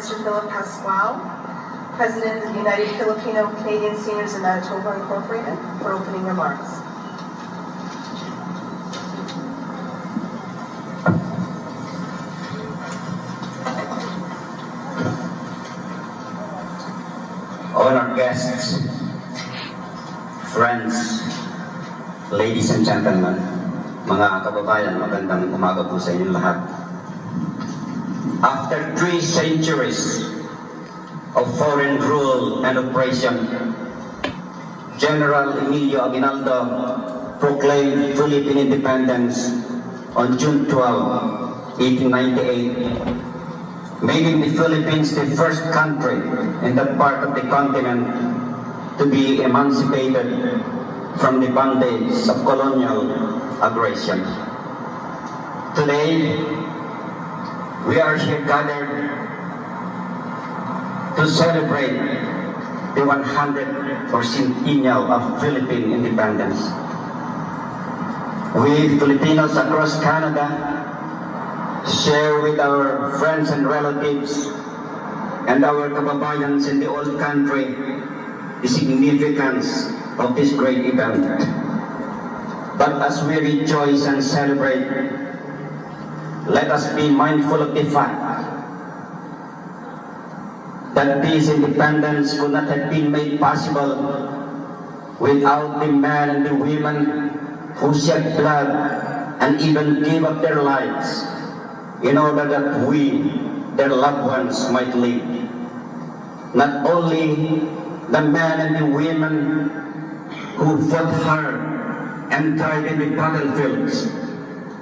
Mr. Philip Pasquale, President of the United Filipino Canadian Seniors in Manitoba Incorporated, for opening remarks. Honored guests, friends, ladies and gentlemen, mga kababayan, magandang umaga po sa inyong lahat. After 3 centuries of foreign rule and oppression, General Emilio Aguinaldo proclaimed Philippine independence on June 12, 1898, making the Philippines the first country in that part of the continent to be emancipated from the bondage of colonial aggression. Today, we are here gathered to celebrate the 100th centennial of Philippine independence. We Filipinos across Canada share with our friends and relatives and our kababayans in the old country the significance of this great event. But as we rejoice and celebrate, let us be mindful of the fact that this independence could not have been made possible without the men and the women who shed blood and even gave up their lives in order that we, their loved ones, might live. Not only the men and the women who fought hard and died in the battlefields,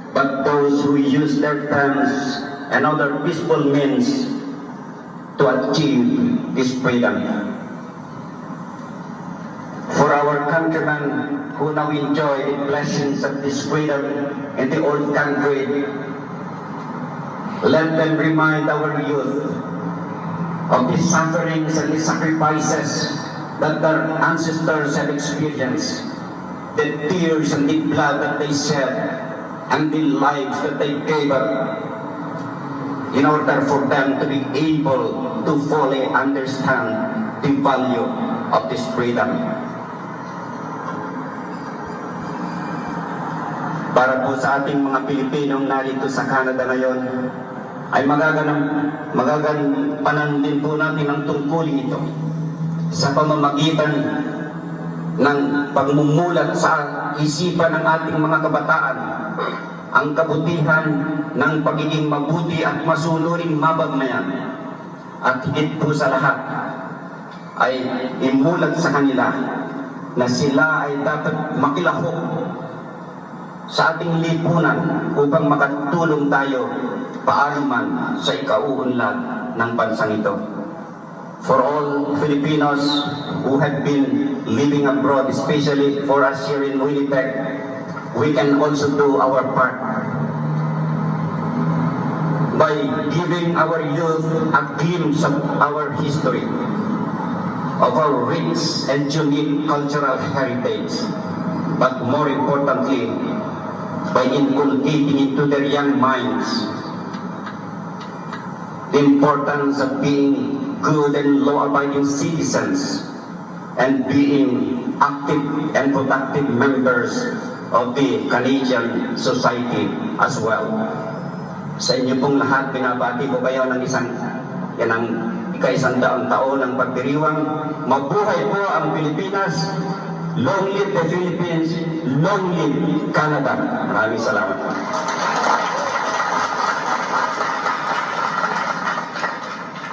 but those who used their pens and other peaceful means to achieve this freedom. For our countrymen who now enjoy the blessings of this freedom in the old country, let them remind our youth of the sufferings and the sacrifices that their ancestors have experienced, the tears and the blood that they shed, and the lives that they gave up, in order for them to be able to fully understand the value of this freedom. Para po sa ating mga Pilipinong narito sa Canada ngayon, ay magagampanan din po natin ang tungkulin ito sa pamamagitan ng pagmumulat sa isipan ng ating mga kabataan ang kabutihan ng pagiging mabuti at masunuring mabagmayan, at higit po sa lahat ay imulat sa kanila na sila ay dapat makilahok sa ating lipunan upang makatulong tayo paano man sa ikauunlad ng bansang ito. For all Filipinos who have been living abroad, especially for us here in Winnipeg, we can also do our part by giving our youth a glimpse of our history, of our rich and unique cultural heritage, but more importantly, by inculcating into their young minds the importance of being good and law-abiding citizens and being active and productive members of the Canadian society as well. Sa inyo pong lahat, binabati ko kayo ng ika-100 taon ng pagdiriwang. Mabuhay po ang Pilipinas! Long live the Philippines! Long live Canada! Maraming salamat.